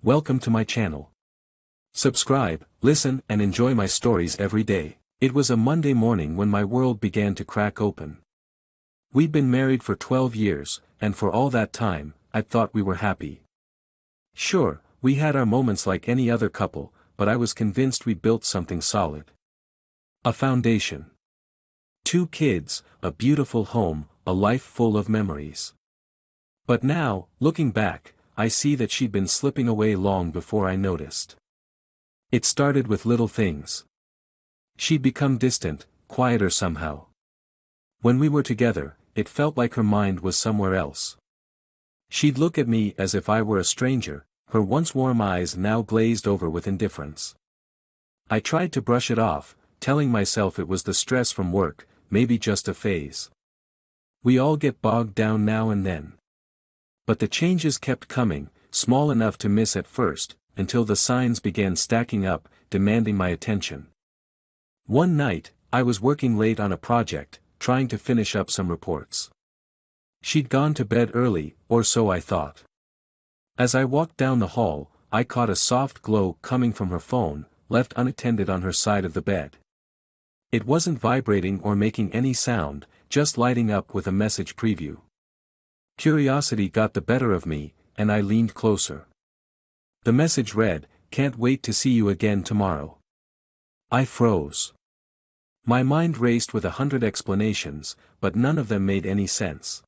Welcome to my channel. Subscribe, listen and enjoy my stories every day. It was a Monday morning when my world began to crack open. We'd been married for 12 years, and for all that time, I'd thought we were happy. Sure, we had our moments like any other couple, but I was convinced we built something solid. A foundation. 2 kids, a beautiful home, a life full of memories. But now, looking back, I see that she'd been slipping away long before I noticed. It started with little things. She'd become distant, quieter somehow. When we were together, it felt like her mind was somewhere else. She'd look at me as if I were a stranger, her once warm eyes now glazed over with indifference. I tried to brush it off, telling myself it was the stress from work, maybe just a phase. We all get bogged down now and then. But the changes kept coming, small enough to miss at first, until the signs began stacking up, demanding my attention. One night, I was working late on a project, trying to finish up some reports. She'd gone to bed early, or so I thought. As I walked down the hall, I caught a soft glow coming from her phone, left unattended on her side of the bed. It wasn't vibrating or making any sound, just lighting up with a message preview. Curiosity got the better of me, and I leaned closer. The message read, "Can't wait to see you again tomorrow." I froze. My mind raced with 100 explanations, but none of them made any sense.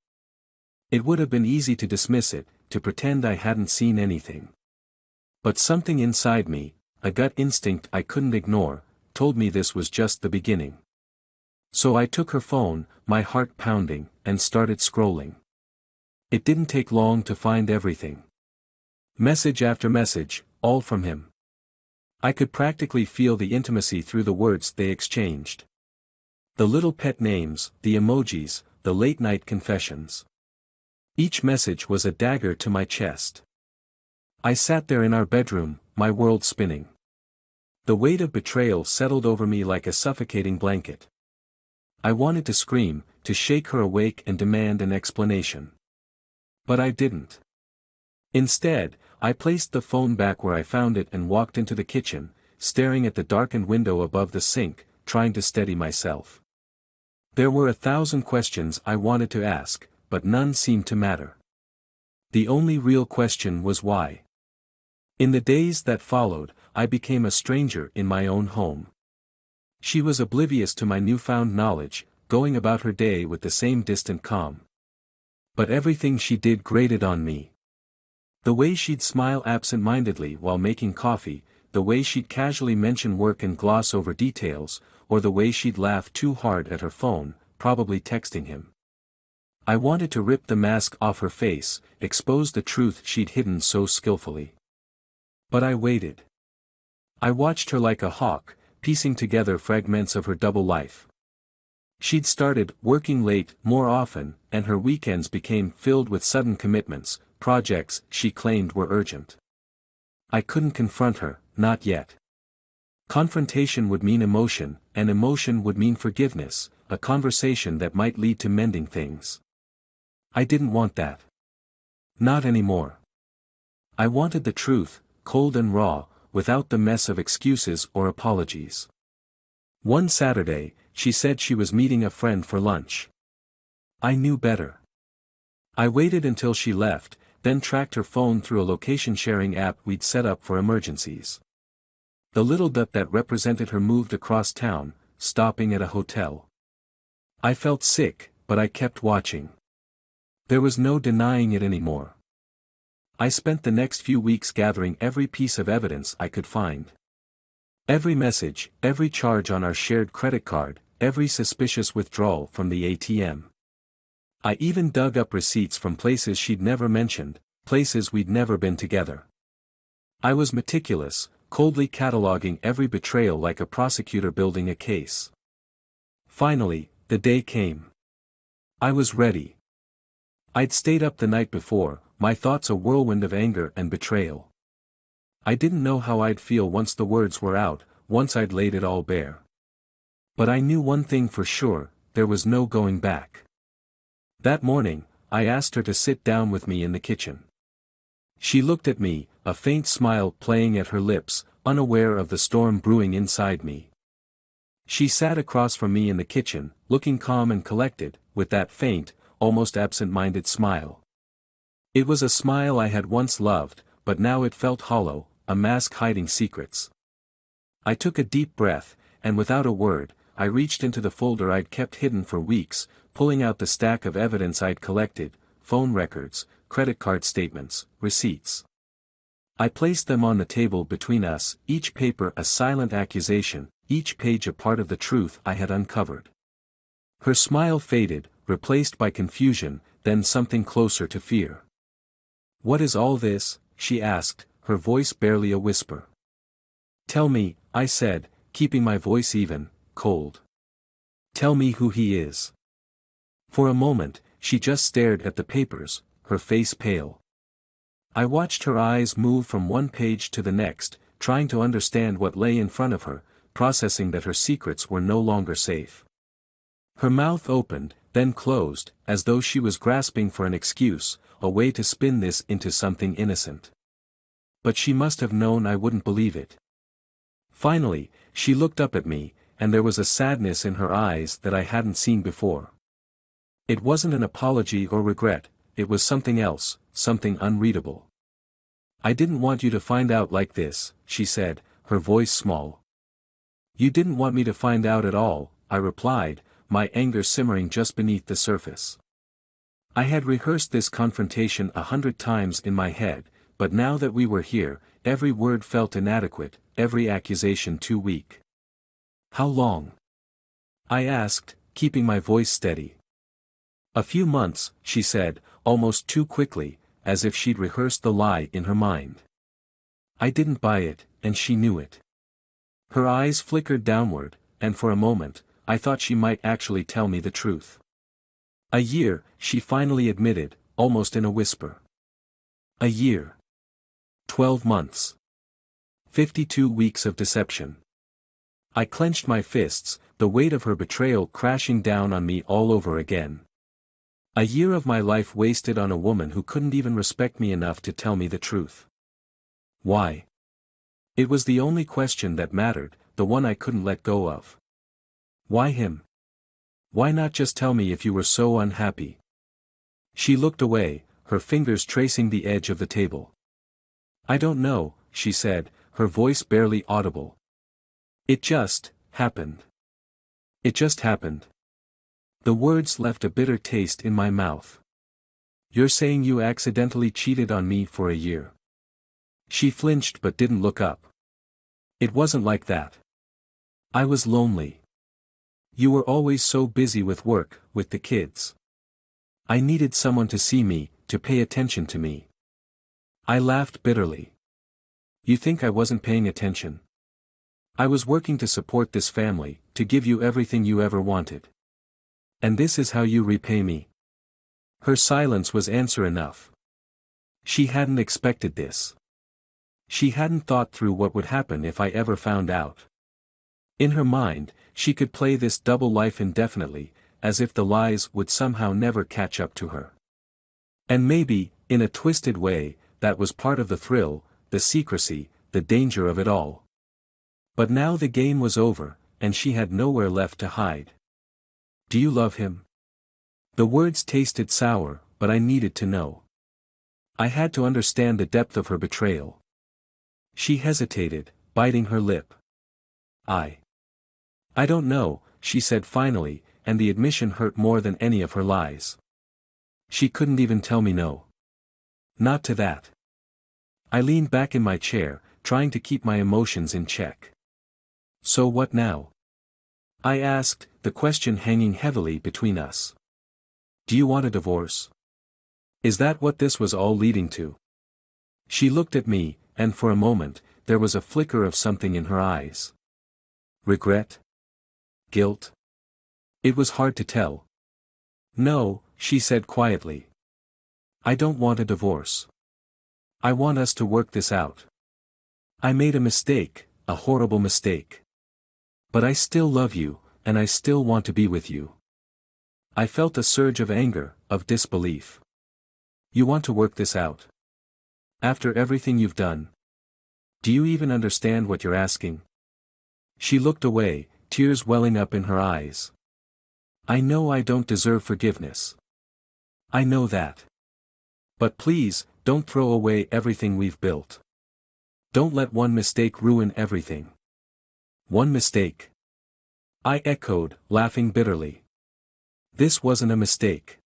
It would have been easy to dismiss it, to pretend I hadn't seen anything. But something inside me, a gut instinct I couldn't ignore, told me this was just the beginning. So I took her phone, my heart pounding, and started scrolling. It didn't take long to find everything. Message after message, all from him. I could practically feel the intimacy through the words they exchanged. The little pet names, the emojis, the late-night confessions. Each message was a dagger to my chest. I sat there in our bedroom, my world spinning. The weight of betrayal settled over me like a suffocating blanket. I wanted to scream, to shake her awake and demand an explanation. But I didn't. Instead, I placed the phone back where I found it and walked into the kitchen, staring at the darkened window above the sink, trying to steady myself. There were 1,000 questions I wanted to ask, but none seemed to matter. The only real question was why. In the days that followed, I became a stranger in my own home. She was oblivious to my newfound knowledge, going about her day with the same distant calm. But everything she did grated on me. The way she'd smile absent-mindedly while making coffee, the way she'd casually mention work and gloss over details, or the way she'd laugh too hard at her phone, probably texting him. I wanted to rip the mask off her face, expose the truth she'd hidden so skillfully. But I waited. I watched her like a hawk, piecing together fragments of her double life. She'd started working late more often, and her weekends became filled with sudden commitments, projects she claimed were urgent. I couldn't confront her, not yet. Confrontation would mean emotion, and emotion would mean forgiveness, a conversation that might lead to mending things. I didn't want that. Not anymore. I wanted the truth, cold and raw, without the mess of excuses or apologies. One Saturday, she said she was meeting a friend for lunch. I knew better. I waited until she left, then tracked her phone through a location-sharing app we'd set up for emergencies. The little dot that represented her moved across town, stopping at a hotel. I felt sick, but I kept watching. There was no denying it anymore. I spent the next few weeks gathering every piece of evidence I could find. Every message, every charge on our shared credit card, every suspicious withdrawal from the ATM. I even dug up receipts from places she'd never mentioned, places we'd never been together. I was meticulous, coldly cataloging every betrayal like a prosecutor building a case. Finally, the day came. I was ready. I'd stayed up the night before, my thoughts a whirlwind of anger and betrayal. I didn't know how I'd feel once the words were out, once I'd laid it all bare. But I knew one thing for sure, there was no going back. That morning, I asked her to sit down with me in the kitchen. She looked at me, a faint smile playing at her lips, unaware of the storm brewing inside me. She sat across from me in the kitchen, looking calm and collected, with that faint, almost absent-minded smile. It was a smile I had once loved, but now it felt hollow, a mask hiding secrets. I took a deep breath, and without a word, I reached into the folder I'd kept hidden for weeks, pulling out the stack of evidence I'd collected, phone records, credit card statements, receipts. I placed them on the table between us, each paper a silent accusation, each page a part of the truth I had uncovered. Her smile faded, replaced by confusion, then something closer to fear. "What is all this?" she asked, her voice barely a whisper. "Tell me," I said, keeping my voice even, cold. "Tell me who he is." For a moment, she just stared at the papers, her face pale. I watched her eyes move from one page to the next, trying to understand what lay in front of her, processing that her secrets were no longer safe. Her mouth opened, then closed, as though she was grasping for an excuse, a way to spin this into something innocent. But she must have known I wouldn't believe it. Finally, she looked up at me, and there was a sadness in her eyes that I hadn't seen before. It wasn't an apology or regret, it was something else, something unreadable. "I didn't want you to find out like this," she said, her voice small. "You didn't want me to find out at all," I replied, my anger simmering just beneath the surface. I had rehearsed this confrontation 100 times in my head, but now that we were here, every word felt inadequate, every accusation too weak. "How long?" I asked, keeping my voice steady. "A few months," she said, almost too quickly, as if she'd rehearsed the lie in her mind. I didn't buy it, and she knew it. Her eyes flickered downward, and for a moment, I thought she might actually tell me the truth. "A year," she finally admitted, almost in a whisper. "A year. 12 months. 52 weeks of deception." I clenched my fists, the weight of her betrayal crashing down on me all over again. A year of my life wasted on a woman who couldn't even respect me enough to tell me the truth. Why? It was the only question that mattered, the one I couldn't let go of. Why him? Why not just tell me if you were so unhappy? She looked away, her fingers tracing the edge of the table. "I don't know," she said, her voice barely audible. "It just happened. It just happened." The words left a bitter taste in my mouth. "You're saying you accidentally cheated on me for a year?" She flinched but didn't look up. "It wasn't like that. I was lonely. You were always so busy with work, with the kids. I needed someone to see me, to pay attention to me." I laughed bitterly. "You think I wasn't paying attention? I was working to support this family, to give you everything you ever wanted. And this is how you repay me?" Her silence was answer enough. She hadn't expected this. She hadn't thought through what would happen if I ever found out. In her mind, she could play this double life indefinitely, as if the lies would somehow never catch up to her. And maybe, in a twisted way, that was part of the thrill, the secrecy, the danger of it all. But now the game was over, and she had nowhere left to hide. "Do you love him?" The words tasted sour, but I needed to know. I had to understand the depth of her betrayal. She hesitated, biting her lip. I don't know," she said finally, and the admission hurt more than any of her lies. She couldn't even tell me no. Not to that. I leaned back in my chair, trying to keep my emotions in check. "So what now?" I asked, the question hanging heavily between us. "Do you want a divorce? Is that what this was all leading to?" She looked at me, and for a moment, there was a flicker of something in her eyes. Regret? Guilt? It was hard to tell. "No," she said quietly. "I don't want a divorce. I want us to work this out. I made a mistake, a horrible mistake. But I still love you, and I still want to be with you." I felt a surge of anger, of disbelief. "You want to work this out?" After everything you've done? Do you even understand what you're asking? She looked away, tears welling up in her eyes. I know I don't deserve forgiveness. I know that. But please, don't throw away everything we've built. Don't let one mistake ruin everything. One mistake? I echoed, laughing bitterly. This wasn't a mistake.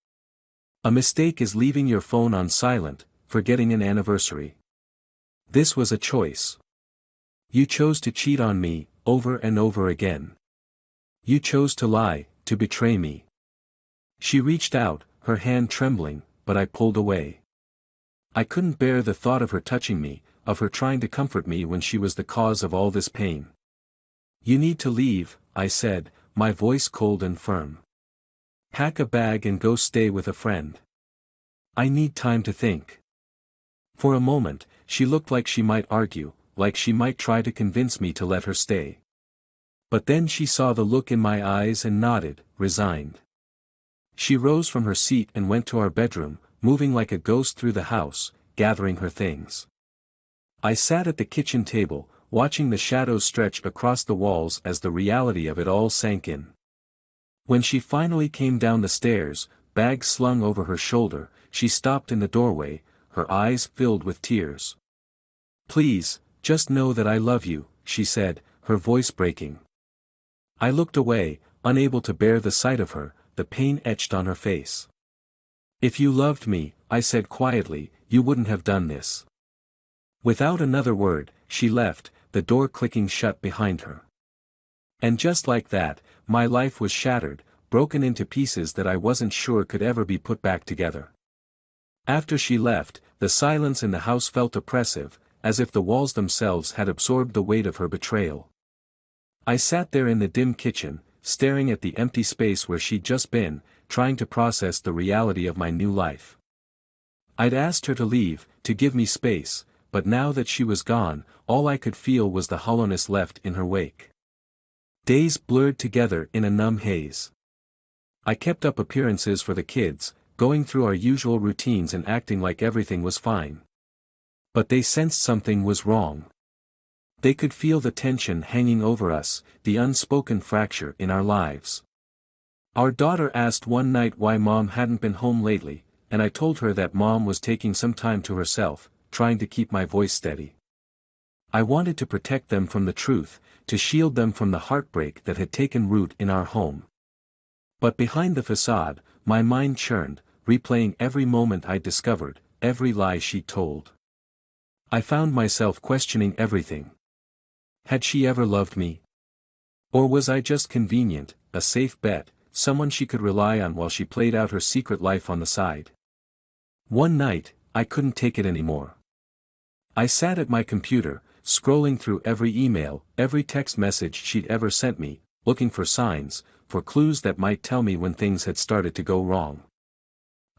A mistake is leaving your phone on silent, forgetting an anniversary. This was a choice. You chose to cheat on me, over and over again. You chose to lie, to betray me. She reached out, her hand trembling, but I pulled away. I couldn't bear the thought of her touching me, of her trying to comfort me when she was the cause of all this pain. You need to leave, I said, my voice cold and firm. Pack a bag and go stay with a friend. I need time to think. For a moment, she looked like she might argue, like she might try to convince me to let her stay. But then she saw the look in my eyes and nodded, resigned. She rose from her seat and went to our bedroom, moving like a ghost through the house, gathering her things. I sat at the kitchen table, watching the shadows stretch across the walls as the reality of it all sank in. When she finally came down the stairs, bag slung over her shoulder, she stopped in the doorway, her eyes filled with tears. Please, just know that I love you, she said, her voice breaking. I looked away, unable to bear the sight of her, the pain etched on her face. If you loved me, I said quietly, you wouldn't have done this. Without another word, she left, the door clicking shut behind her. And just like that, my life was shattered, broken into pieces that I wasn't sure could ever be put back together. After she left, the silence in the house felt oppressive, as if the walls themselves had absorbed the weight of her betrayal. I sat there in the dim kitchen, staring at the empty space where she'd just been, trying to process the reality of my new life. I'd asked her to leave, to give me space, but now that she was gone, all I could feel was the hollowness left in her wake. Days blurred together in a numb haze. I kept up appearances for the kids, going through our usual routines and acting like everything was fine. But they sensed something was wrong. They could feel the tension hanging over us, the unspoken fracture in our lives. Our daughter asked one night why Mom hadn't been home lately, and I told her that Mom was taking some time to herself, trying to keep my voice steady. I wanted to protect them from the truth, to shield them from the heartbreak that had taken root in our home. But behind the facade, my mind churned, replaying every moment I'd discovered, every lie she'd told. I found myself questioning everything. Had she ever loved me? Or was I just convenient, a safe bet, someone she could rely on while she played out her secret life on the side? One night, I couldn't take it anymore. I sat at my computer, scrolling through every email, every text message she'd ever sent me, looking for signs, for clues that might tell me when things had started to go wrong.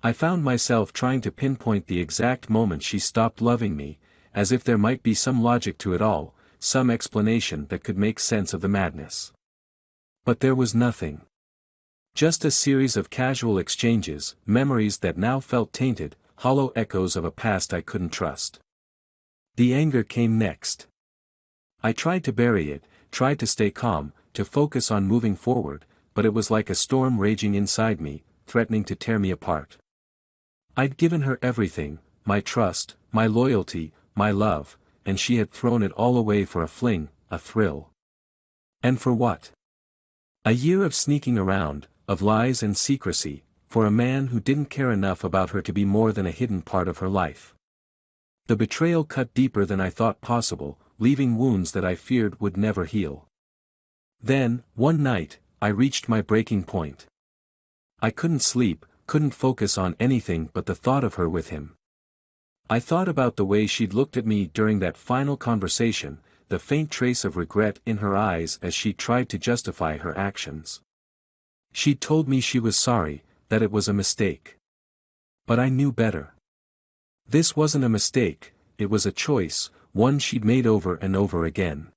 I found myself trying to pinpoint the exact moment she stopped loving me, as if there might be some logic to it all, some explanation that could make sense of the madness. But there was nothing. Just a series of casual exchanges, memories that now felt tainted, hollow echoes of a past I couldn't trust. The anger came next. I tried to bury it, tried to stay calm, to focus on moving forward, but it was like a storm raging inside me, threatening to tear me apart. I'd given her everything, my trust, my loyalty, my love, and she had thrown it all away for a fling, a thrill. And for what? A year of sneaking around, of lies and secrecy, for a man who didn't care enough about her to be more than a hidden part of her life. The betrayal cut deeper than I thought possible, leaving wounds that I feared would never heal. Then, one night, I reached my breaking point. I couldn't sleep, couldn't focus on anything but the thought of her with him. I thought about the way she'd looked at me during that final conversation, the faint trace of regret in her eyes as she tried to justify her actions. She'd told me she was sorry, that it was a mistake. But I knew better. This wasn't a mistake, it was a choice, one she'd made over and over again.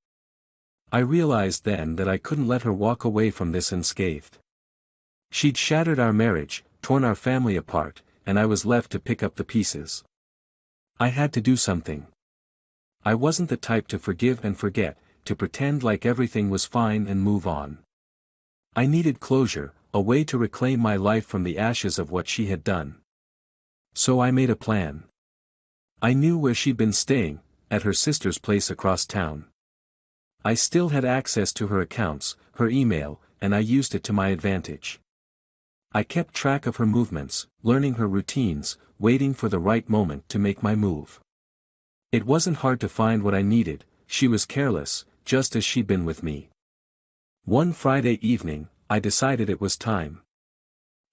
I realized then that I couldn't let her walk away from this unscathed. She'd shattered our marriage, torn our family apart, and I was left to pick up the pieces. I had to do something. I wasn't the type to forgive and forget, to pretend like everything was fine and move on. I needed closure, a way to reclaim my life from the ashes of what she had done. So I made a plan. I knew where she'd been staying, at her sister's place across town. I still had access to her accounts, her email, and I used it to my advantage. I kept track of her movements, learning her routines, waiting for the right moment to make my move. It wasn't hard to find what I needed, she was careless, just as she'd been with me. One Friday evening, I decided it was time.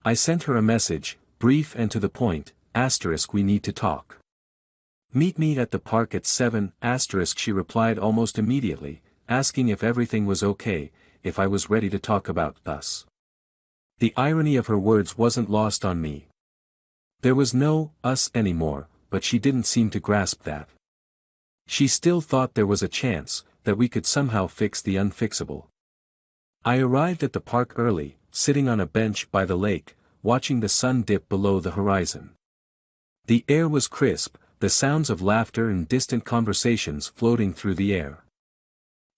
I sent her a message, brief and to the point, * we need to talk. Meet me at the park at 7, * she replied almost immediately, asking if everything was okay, if I was ready to talk about us. The irony of her words wasn't lost on me. There was no us anymore, but she didn't seem to grasp that. She still thought there was a chance, that we could somehow fix the unfixable. I arrived at the park early, sitting on a bench by the lake, watching the sun dip below the horizon. The air was crisp, the sounds of laughter and distant conversations floating through the air.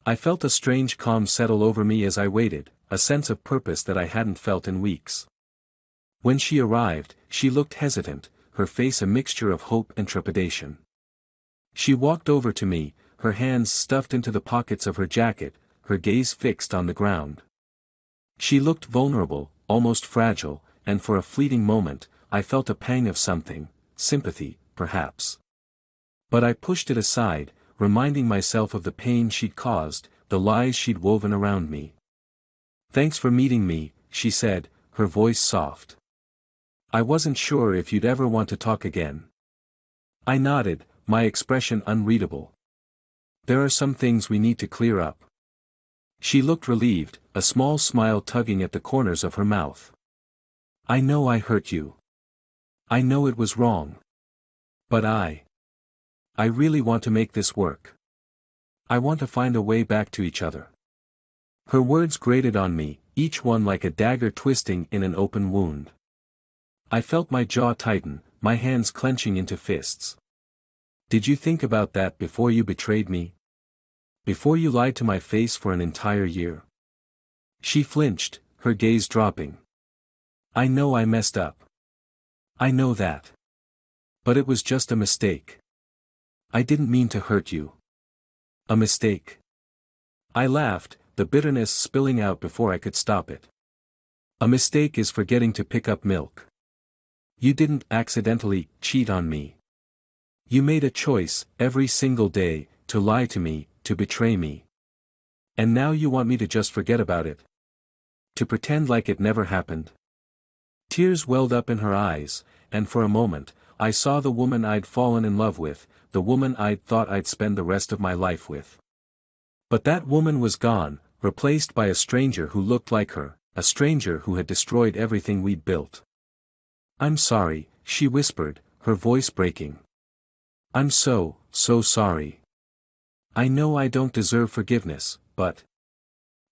I felt a strange calm settle over me as I waited, a sense of purpose that I hadn't felt in weeks. When she arrived, she looked hesitant, her face a mixture of hope and trepidation. She walked over to me, her hands stuffed into the pockets of her jacket, her gaze fixed on the ground. She looked vulnerable, almost fragile, and for a fleeting moment, I felt a pang of something, sympathy, perhaps. But I pushed it aside, reminding myself of the pain she'd caused, the lies she'd woven around me. "Thanks for meeting me," she said, her voice soft. "I wasn't sure if you'd ever want to talk again." I nodded, my expression unreadable. "There are some things we need to clear up." She looked relieved, a small smile tugging at the corners of her mouth. "I know I hurt you. I know it was wrong. But I really want to make this work. I want to find a way back to each other." Her words grated on me, each one like a dagger twisting in an open wound. I felt my jaw tighten, my hands clenching into fists. "Did you think about that before you betrayed me? Before you lied to my face for an entire year?" She flinched, her gaze dropping. "I know I messed up. I know that. But it was just a mistake. I didn't mean to hurt you." "A mistake?" I laughed, the bitterness spilling out before I could stop it. "A mistake is forgetting to pick up milk. You didn't accidentally cheat on me. You made a choice, every single day, to lie to me, to betray me. And now you want me to just forget about it? To pretend like it never happened?" Tears welled up in her eyes, and for a moment, I saw the woman I'd fallen in love with, the woman I'd thought I'd spend the rest of my life with. But that woman was gone, replaced by a stranger who looked like her, a stranger who had destroyed everything we'd built. "I'm sorry," she whispered, her voice breaking. "I'm so sorry. I know I don't deserve forgiveness, but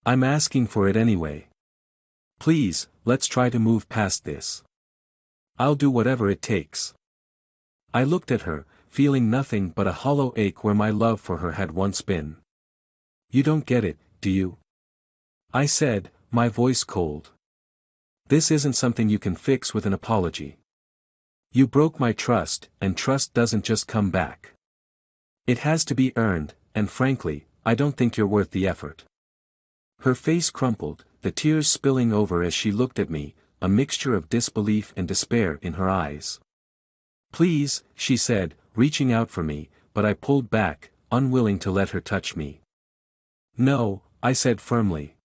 I'm asking for it anyway. Please, let's try to move past this. I'll do whatever it takes." I looked at her, feeling nothing but a hollow ache where my love for her had once been. "You don't get it, do you?" I said, my voice cold. "This isn't something you can fix with an apology. You broke my trust, and trust doesn't just come back. It has to be earned, and frankly, I don't think you're worth the effort." Her face crumpled, the tears spilling over as she looked at me, a mixture of disbelief and despair in her eyes. "Please," she said, reaching out for me, but I pulled back, unwilling to let her touch me. "No," I said firmly.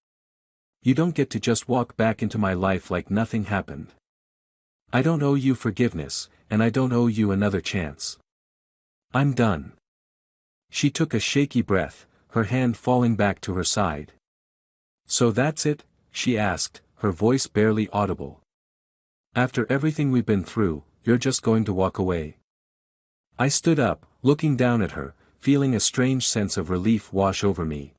"You don't get to just walk back into my life like nothing happened. I don't owe you forgiveness, and I don't owe you another chance. I'm done." She took a shaky breath, her hand falling back to her side. "So that's it?" she asked, her voice barely audible. "After everything we've been through, you're just going to walk away?" I stood up, looking down at her, feeling a strange sense of relief wash over me.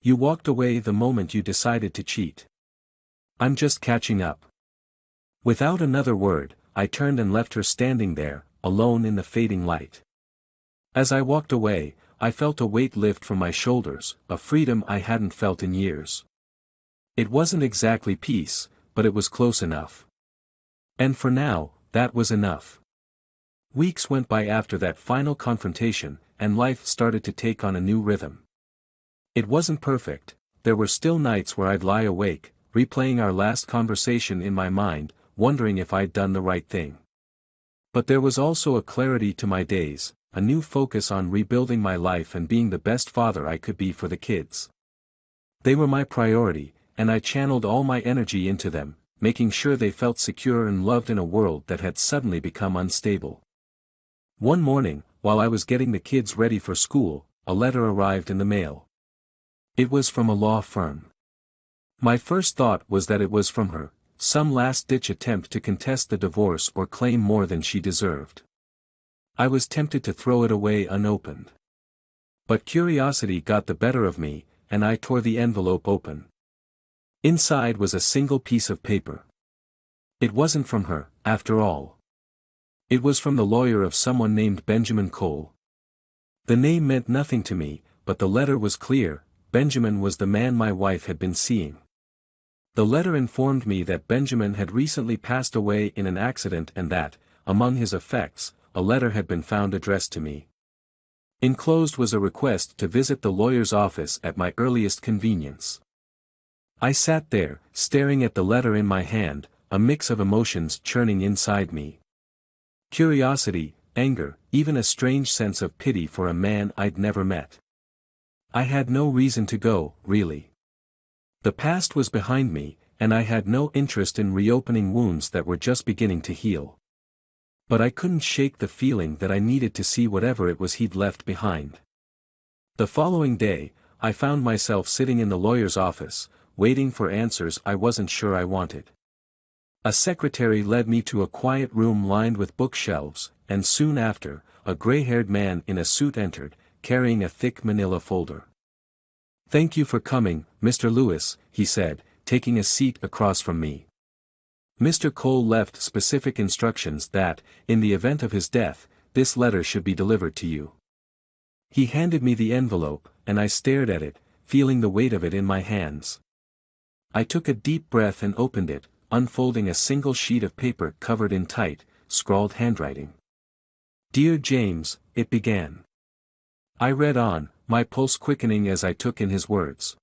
"You walked away the moment you decided to cheat. I'm just catching up." Without another word, I turned and left her standing there, alone in the fading light. As I walked away, I felt a weight lift from my shoulders, a freedom I hadn't felt in years. It wasn't exactly peace, but it was close enough. And for now, that was enough. Weeks went by after that final confrontation, and life started to take on a new rhythm. It wasn't perfect, there were still nights where I'd lie awake, replaying our last conversation in my mind, wondering if I'd done the right thing. But there was also a clarity to my days, a new focus on rebuilding my life and being the best father I could be for the kids. They were my priority, and I channeled all my energy into them, making sure they felt secure and loved in a world that had suddenly become unstable. One morning, while I was getting the kids ready for school, a letter arrived in the mail. It was from a law firm. My first thought was that it was from her, some last-ditch attempt to contest the divorce or claim more than she deserved. I was tempted to throw it away unopened. But curiosity got the better of me, and I tore the envelope open. Inside was a single piece of paper. It wasn't from her, after all. It was from the lawyer of someone named Benjamin Cole. The name meant nothing to me, but the letter was clear. Benjamin was the man my wife had been seeing. The letter informed me that Benjamin had recently passed away in an accident and that, among his effects, a letter had been found addressed to me. Enclosed was a request to visit the lawyer's office at my earliest convenience. I sat there, staring at the letter in my hand, a mix of emotions churning inside me. Curiosity, anger, even a strange sense of pity for a man I'd never met. I had no reason to go, really. The past was behind me, and I had no interest in reopening wounds that were just beginning to heal. But I couldn't shake the feeling that I needed to see whatever it was he'd left behind. The following day, I found myself sitting in the lawyer's office, waiting for answers I wasn't sure I wanted. A secretary led me to a quiet room lined with bookshelves, and soon after, a gray-haired man in a suit entered, carrying a thick manila folder. "Thank you for coming, Mr. Lewis," he said, taking a seat across from me. "Mr. Cole left specific instructions that, in the event of his death, this letter should be delivered to you." He handed me the envelope, and I stared at it, feeling the weight of it in my hands. I took a deep breath and opened it, unfolding a single sheet of paper covered in tight, scrawled handwriting. "Dear James," it began. I read on, my pulse quickening as I took in his words.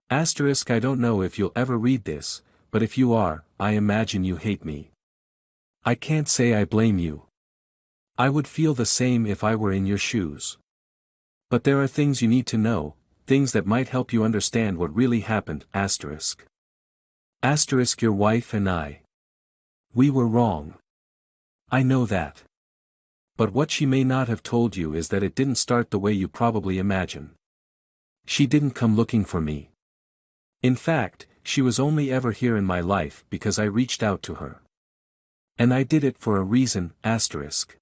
"Asterisk, I don't know if you'll ever read this, but if you are, I imagine you hate me. I can't say I blame you. I would feel the same if I were in your shoes. But there are things you need to know, things that might help you understand what really happened, asterisk. Asterisk, your wife and I. We were wrong. I know that. But what she may not have told you is that it didn't start the way you probably imagine. She didn't come looking for me. In fact, she was only ever here in my life because I reached out to her. And I did it for a reason, asterisk."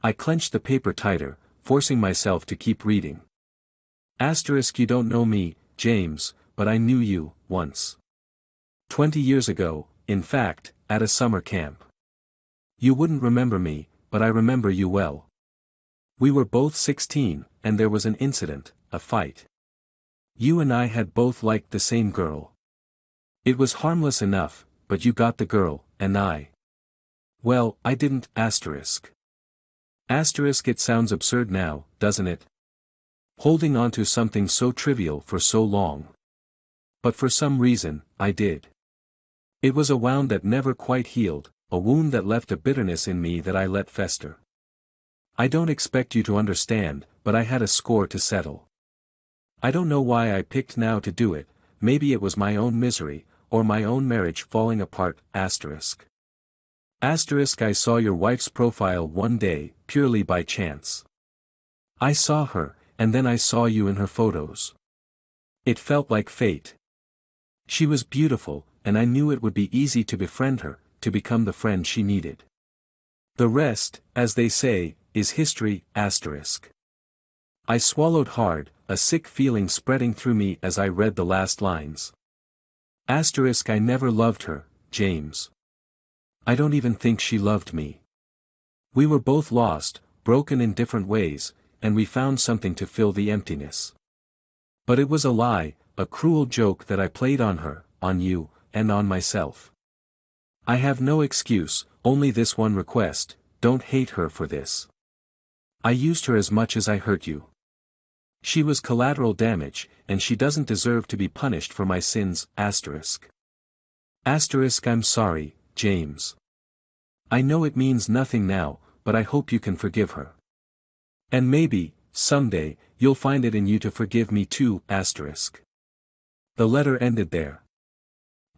I clenched the paper tighter, forcing myself to keep reading. "Asterisk, you don't know me, James, but I knew you, once. 20 years ago, in fact, at a summer camp. You wouldn't remember me, but I remember you well. We were both 16, and there was an incident, a fight. You and I had both liked the same girl. It was harmless enough, but you got the girl, and well, I didn't, asterisk. Asterisk, it sounds absurd now, doesn't it? Holding on to something so trivial for so long. But for some reason, I did. It was a wound that never quite healed, a wound that left a bitterness in me that I let fester. I don't expect you to understand, but I had a score to settle. I don't know why I picked now to do it, maybe it was my own misery, or my own marriage falling apart, asterisk. Asterisk, I saw your wife's profile one day, purely by chance. I saw her, and then I saw you in her photos. It felt like fate. She was beautiful, and I knew it would be easy to befriend her, to become the friend she needed. The rest, as they say, is history, asterisk. I swallowed hard, a sick feeling spreading through me as I read the last lines. Asterisk, I never loved her, James. I don't even think she loved me. We were both lost, broken in different ways, and we found something to fill the emptiness. But it was a lie, a cruel joke that I played on her, on you, and on myself. I have no excuse, only this one request: don't hate her for this. I used her as much as I hurt you. She was collateral damage, and she doesn't deserve to be punished for my sins, asterisk. Asterisk. I'm sorry, James. I know it means nothing now, but I hope you can forgive her. And maybe, someday, you'll find it in you to forgive me too, asterisk. The letter ended there.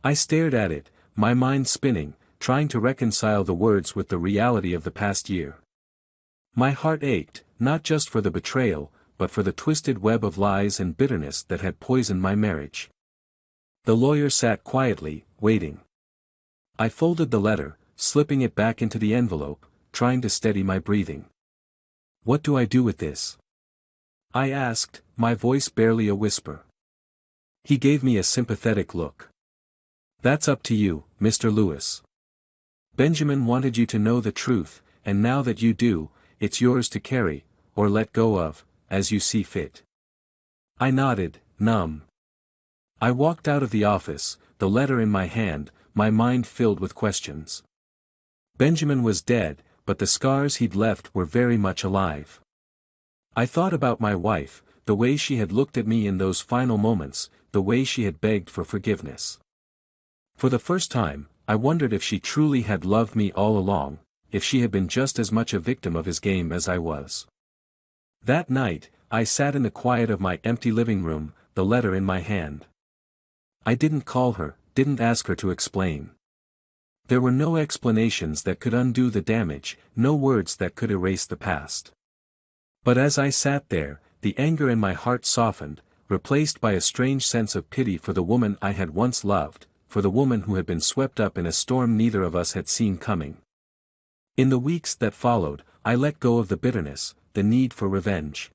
I stared at it, my mind spinning, trying to reconcile the words with the reality of the past year. My heart ached, not just for the betrayal, but for the twisted web of lies and bitterness that had poisoned my marriage. The lawyer sat quietly, waiting. I folded the letter, slipping it back into the envelope, trying to steady my breathing. What do I do with this? I asked, my voice barely a whisper. He gave me a sympathetic look. That's up to you, Mr. Lewis. Benjamin wanted you to know the truth, and now that you do, it's yours to carry, or let go of, as you see fit. I nodded, numb. I walked out of the office, the letter in my hand, my mind filled with questions. Benjamin was dead, but the scars he'd left were very much alive. I thought about my wife, the way she had looked at me in those final moments, the way she had begged for forgiveness. For the first time, I wondered if she truly had loved me all along, if she had been just as much a victim of his game as I was. That night, I sat in the quiet of my empty living room, the letter in my hand. I didn't call her, didn't ask her to explain. There were no explanations that could undo the damage, no words that could erase the past. But as I sat there, the anger in my heart softened, replaced by a strange sense of pity for the woman I had once loved, for the woman who had been swept up in a storm neither of us had seen coming. In the weeks that followed, I let go of the bitterness, the need for revenge.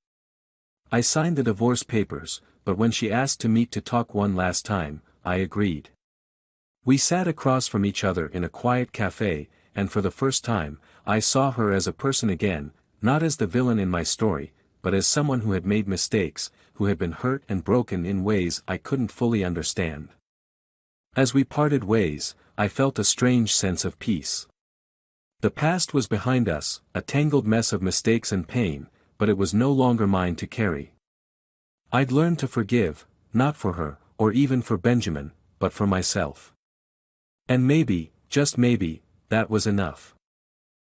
I signed the divorce papers, but when she asked to meet to talk one last time, I agreed. We sat across from each other in a quiet cafe, and for the first time, I saw her as a person again, not as the villain in my story, but as someone who had made mistakes, who had been hurt and broken in ways I couldn't fully understand. As we parted ways, I felt a strange sense of peace. The past was behind us, a tangled mess of mistakes and pain, but it was no longer mine to carry. I'd learned to forgive, not for her, or even for Benjamin, but for myself. And maybe, just maybe, that was enough.